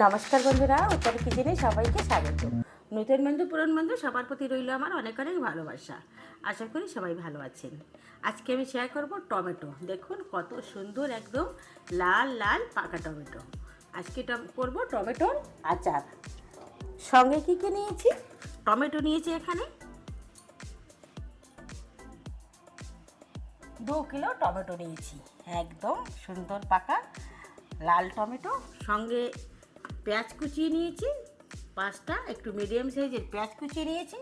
নমস্কার বন্ধুরা, উত্তর কিচেনে সবাইকে স্বাগত। নতুন বন্ধু পুরনো বন্ধু সবার প্রতি রইল আমার অনেক অনেক ভালোবাসা। আশা করি সবাই ভালো আছেন। আজকে আমি শেয়ার করব টমেটো। দেখুন কত সুন্দর একদম লাল লাল পাকা টমেটো। আজকে করব টমেটোর আচার। সঙ্গে কী কী নিয়েছি? টমেটো নিয়েছি এখানে 2 কিলো টমেটো নিয়েছি, একদম সুন্দর পাকা লাল টমেটো। সঙ্গে পেঁয়াজ কুচিয়ে নিয়েছি 5টা, একটু মিডিয়াম সাইজের পেঁয়াজ কুচিয়ে নিয়েছি,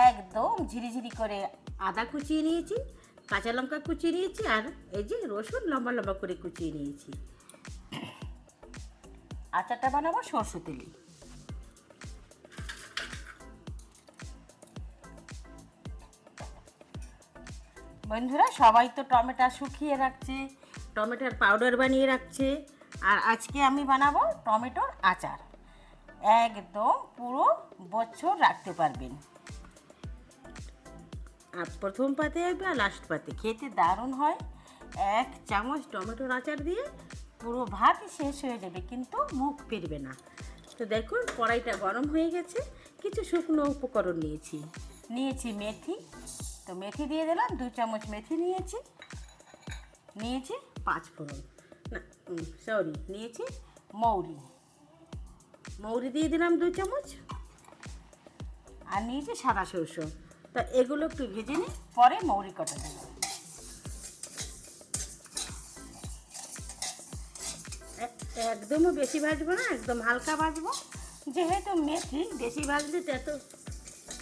একদম ঝিরিঝিরি করে আদা কুচিয়ে নিয়েছি, কাঁচা লঙ্কা কুচিয়ে নিয়েছি, আর এই যে রসুন লম্বা লম্বা করে কুচিয়ে নিয়েছি। আচারটা বানাবো সরষে তেলে। বন্ধুরা, সবাই তো টমেটো শুকিয়ে রাখছে, টমেটোর পাউডার বানিয়ে রাখছে, আর আজকে আমি বানাবো টমেটোর আচার। একদম পুরো বছর রাখতে পারবেন। আর প্রথম পাতে হবে আর লাস্ট পাতে খেতে দারুণ হয়। 1 চামচ টমেটোর আচার দিয়ে পুরো ভাত শেষ হয়ে যাবে, কিন্তু মুখ ফিরবে না। তো দেখুন কড়াইটা গরম হয়ে গেছে। কিছু শুকনো উপকরণ নিয়েছি মেথি। তো মেথি দিয়ে দিলাম, 2 চামচ মেথি নিয়েছি। 5 ফোড়ন, না নিয়েছি মৌরি দিয়ে দিলাম 2 চামচ। আর নিয়েছি সাদা সরষে। তা এগুলো একটু ভেজে নিই, পরে মৌরি কটা দেব। একদমও বেশি ভাজবো না, একদম হালকা ভাজবো, যেহেতু মেথি বেশি ভাজলে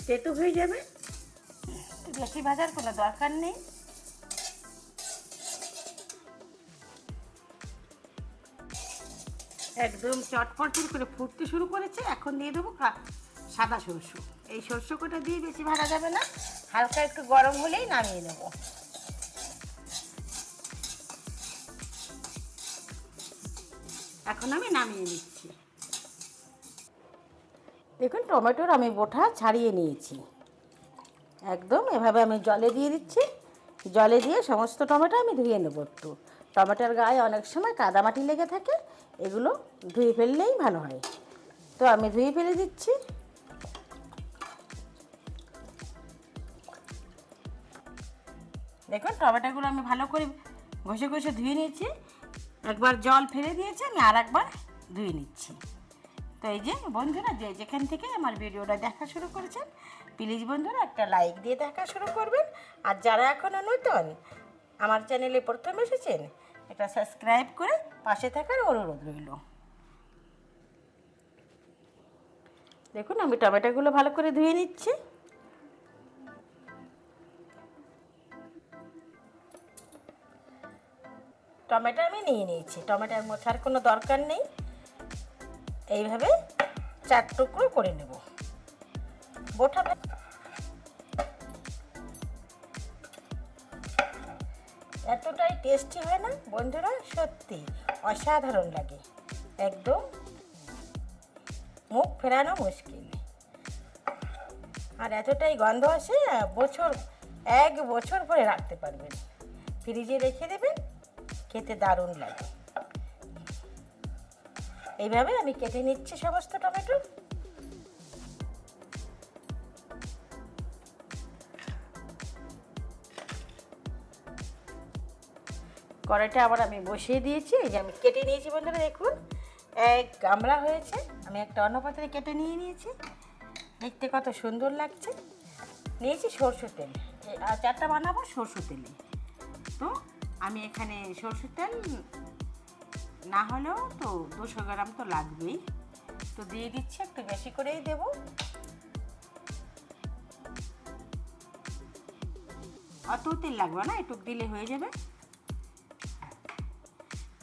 তেতো হয়ে যাবে। বেশি ভাজার কোনো দরকার নেই। একদম চটপট করে ফুটতে শুরু করেছে। এখন দিয়ে দেবো সাদা সরষে। এই সরষে কটা দিয়ে বেশি ভাজা যাবে না, হালকা একটু গরম হলেই নামিয়ে নেব। এখন আমি নামিয়ে নিচ্ছি। দেখুন টমেটোর আমি বোটা ছাড়িয়ে নিয়েছি। একদম এভাবে আমি জলে দিয়ে দিচ্ছি। জলে দিয়ে সমস্ত টমেটো আমি ধুয়ে নেব। একটু টমেটোর গায়ে অনেক সময় কাদামাটি লেগে থাকে, এগুলো ধুয়ে ফেললেই ভালো হয়। তো আমি ধুয়ে ফেলে দিচ্ছি। দেখুন টমেটোগুলো আমি ভালো করে ঘষে ঘষে ধুয়ে নিয়েছি। একবার জল ফেলে দিয়েছি, আমি আর একবার ধুয়ে নিচ্ছি। তো এই যে বন্ধুরা, যেখান থেকে আমার ভিডিওটা দেখা শুরু করেছেন, প্লিজ বন্ধুরা একটা লাইক দিয়ে দেখা শুরু করবেন। আর যারা এখনও নতুন আমার চ্যানেলে প্রথম এসেছেন, একটা সাবস্ক্রাইব করে পাশে থাকার অনুরোধ রইল। দেখুন আমি টমেটোগুলো ভালো করে ধুয়ে নিচ্ছি। টমেটো আমি নিয়ে নিয়েছি, টমেটোর মোছার কোনো দরকার নেই। এইভাবে 4 টুকরো করে নেব। বোটা এতটাই টেস্টি হয় না বন্ধুরা, সত্যি অসাধারণ লাগে। একদম মুখ ফেরানো মুশকিল। আর এতটাই গন্ধ আসে, 1 বছর পরে রাখতে পারবেন। ফ্রিজে রেখে দেবেন, খেতে দারুণ লাগে। এইভাবে আমি কেটে নিচ্ছি সমস্ত টমেটো। কড়াইটা আবার আমি বসিয়ে দিয়েছি। এই যে আমি কেটে নিয়েছি বন্ধুরা, দেখুন 1 গামলা হয়েছে। আমি একটা অন্য পাত্রে কেটে নিয়েছি। দেখতে কত সুন্দর লাগছে। নিয়েছি সরষের তেল। এই আচারটা বানাবো সরষের তেলে। তো আমি এখানে সরষের তেল না হলেও তো 200 গ্রাম তো লাগবেই। তো দিয়ে দিচ্ছি, একটু বেশি করেই দেব। অত তেল লাগবে না, একটু দিলে হয়ে যাবে।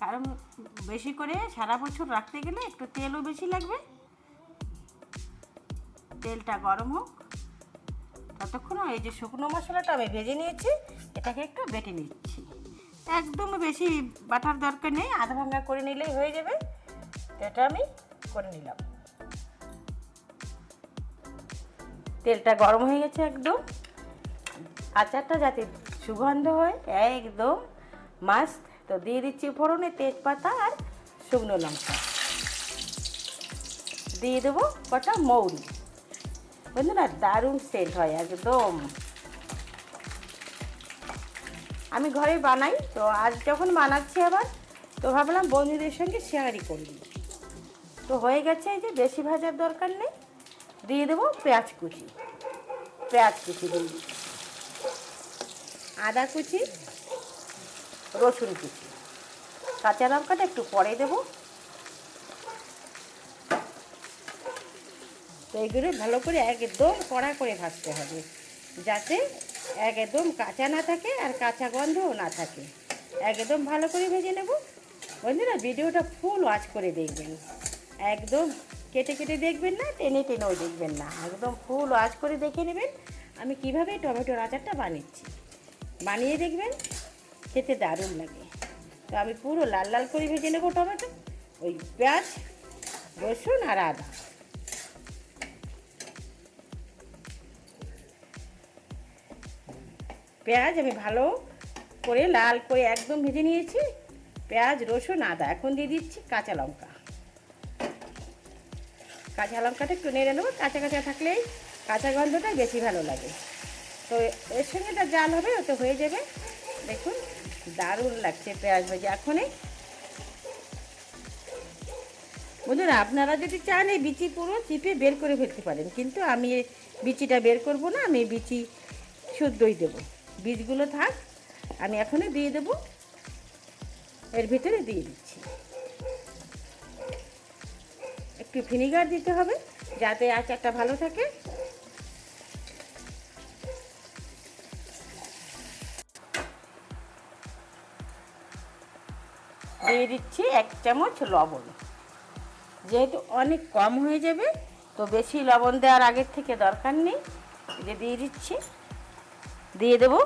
কারণ বেশি করে সারা বছর রাখতে গেলে একটু তেলও বেশি লাগবে। তেলটা গরম হোক ততক্ষণ এই যে শুকনো মশলাটা আমি ভেজে নিয়েছি, এটাকে একটু বেটে নিচ্ছি। একদম বেশি বাটার দরকার নেই, আধা ভাঙা করে নিলেই হয়ে যাবে। এটা আমি করে নিলাম। তেলটা গরম হয়ে গেছে একদম। আচারটা যাতে সুগন্ধ হয় একদম মাস্ট। তো দিয়ে দিচ্ছি ফোড়নে তেজপাতা আর শুকনো লঙ্কা। দিয়ে দেবো কটা মৌরি। বন্ধুরা দারুণ সেন্ট হয় একদম। আমি ঘরে বানাই, তো আজ যখন বানাচ্ছি আবার, তো ভাবলাম বন্ধুদের সঙ্গে শেয়ারই করবি। তো হয়ে গেছে, এই যে বেশি ভাজার দরকার নেই। দিয়ে দেবো পেঁয়াজ কুচি, দিই, আদা কুচি, রসুন কুচি, কাঁচা লঙ্কাটা একটু পরে দেবো। তো এইগুলো ভালো করে একদম কড়া করে ভাজতে হবে, যাতে একদম কাঁচা না থাকে আর কাঁচা গন্ধও না থাকে। একদম ভালো করে ভেজে নেব। বন্ধুরা ভিডিওটা ফুল ওয়াচ করে দেখবেন, একদম কেটে কেটে দেখবেন না, টেনে টেনেও দেখবেন না, একদম ফুল ওয়াচ করে দেখে নেবেন আমি কিভাবে টমেটোর আচারটা বানিয়ে দেখবেন, খেতে দারুণ লাগে। তো আমি পুরো লাল লাল করে ভেজে নেব টমেটো, ওই পেঁয়াজ, রসুন আর আদা। পেঁয়াজ আমি ভালো করে লাল করে একদম ভেজে নিয়েছি, পেঁয়াজ, রসুন, আদা। এখন দিয়ে দিচ্ছি কাঁচা লঙ্কা। কাঁচা লঙ্কাটা একটু নেড়ে নেবো, কাঁচা কাঁচা থাকলেই কাঁচা গন্ধটা বেশি ভালো লাগে। তো এর সঙ্গে একটা জাল হবে, ওতে হয়ে যাবে। দেখুন দারুণ লাগছে পেঁয়াজ ভেজে এখনই। বন্ধুরা আপনারা যদি চান এই বিচি পুরো চিপে বের করে ফেলতে পারেন, কিন্তু আমি এই বিচিটা বের করব না, আমি বিচি শুদ্ধই দেবো। বীজগুলো থাক, আমি এখনই দিয়ে দেবো, এর ভিতরে দিয়ে দিচ্ছি। একটু ভিনিগার দিতে হবে যাতে আচারটা ভালো থাকে। দিয়ে দিচ্ছি 1 চামচ লবণ, যেহেতু অনেক কম হয়ে যাবে তো বেশি লবণ দেওয়ার আগের থেকে দরকার নেই। যে দিয়ে দিচ্ছি, দিয়ে দেবো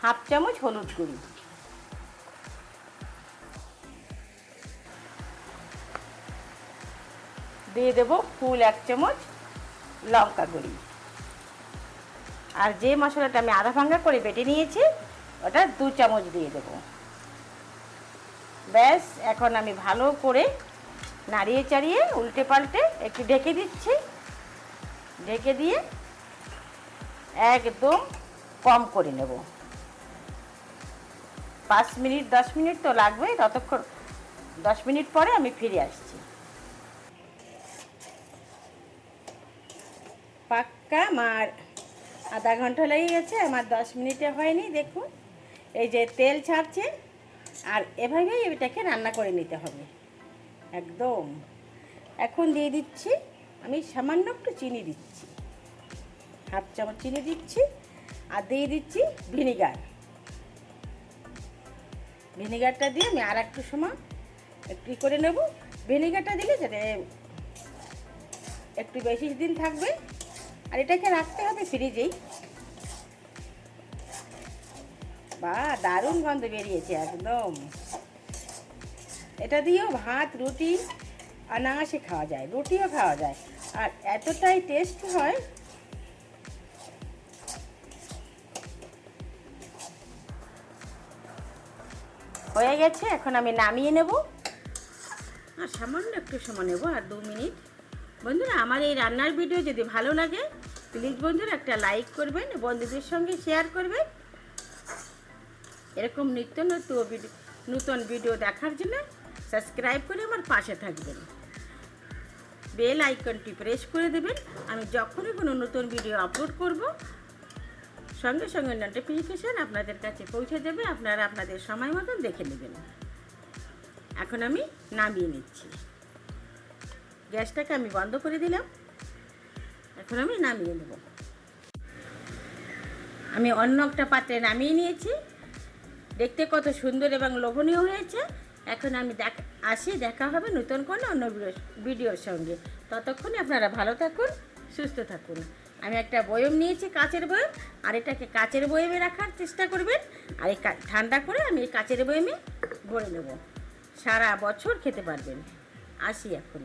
1/2 চামচ হলুদ গুঁড়ি, দিয়ে দেবো ফুল 1 চামচ লঙ্কা গুঁড়ি, আর যে মশলাটা আমি আধা ভাঙা করে বেটে নিয়েছি ওটা 2 চামচ দিয়ে দেবো। ব্যাস, এখন আমি ভালো করে নাড়িয়ে চাড়িয়ে উল্টে পাল্টে একটু ঢেকে দিচ্ছি। ঢেকে দিয়ে একদম কম করে নেব। 5 মিনিট 10 মিনিট তো লাগবে, ততক্ষণ 10 মিনিট পরে আমি ফিরে আসছি। পাক্কা আমার আধা ঘন্টা লেগে গেছে, আমার 10 মিনিটে হয়নি। দেখুন এই যে তেল ছাড়ছে, আর এভাবেই এটাকে রান্না করে নিতে হবে একদম। এখন দিয়ে দিচ্ছি, আমি সামান্য একটু চিনি দিচ্ছি, 1/2 চামচ চিনি দিচ্ছি, আর দিয়ে দিচ্ছি ভিনিগার। ভিনিগারটা দিয়ে আমি আর একটু সময় একটু করে নেব। ভিনিগারটা দিলে যাতে একটু বেশি দিন থাকবে, আর এটাকে রাখতে হবে ফ্রিজেই। বা দারুণ গন্ধ বেরিয়েছে একদম। এটা দিয়েও ভাত, রুটি অনায়াসে খাওয়া যায়, রুটিও খাওয়া যায়, আর এতটাই টেস্ট হয়। হয়ে গেছে, এখন আমি নামিয়ে নেব, আর সামান্য একটু সময় নেব, আর 2 মিনিট। বন্ধুরা আমার এই রান্নার ভিডিও যদি ভালো লাগে প্লিজ বন্ধুরা একটা লাইক করবেন, বন্ধুদের সঙ্গে শেয়ার করবেন। এরকম নিত্য নতুন ভিডিও দেখার জন্য সাবস্ক্রাইব করে আমার পাশে থাকবেন, বেল আইকনটি প্রেস করে দেবেন। আমি যখনই কোনো নতুন ভিডিও আপলোড করব সঙ্গে সঙ্গে নোটিফিকেশান আপনাদের কাছে পৌঁছে যাবে, আপনারা আপনাদের সময় মতন দেখে নেবেন। এখন আমি নামিয়ে নিচ্ছি, গ্যাসটাকে আমি বন্ধ করে দিলাম। এখন আমি নামিয়ে নেব। আমি অন্য একটা পাত্রে নামিয়ে নিয়েছি, দেখতে কত সুন্দর এবং লোভনীয় হয়েছে। এখন আমি দেখা হবে নতুন কোনো অন্য ভিডিওর সঙ্গে। ততক্ষণে আপনারা ভালো থাকুন, সুস্থ থাকুন। আমি একটা বয়ম নিয়েছি, কাচের বয়ম, আর এটাকে কাচের বয়মে রাখার চেষ্টা করবেন। আর এই ঠান্ডা করে আমি এই কাচের বয়মে ভরে নেব, সারা বছর খেতে পারবেন। আসি এখন।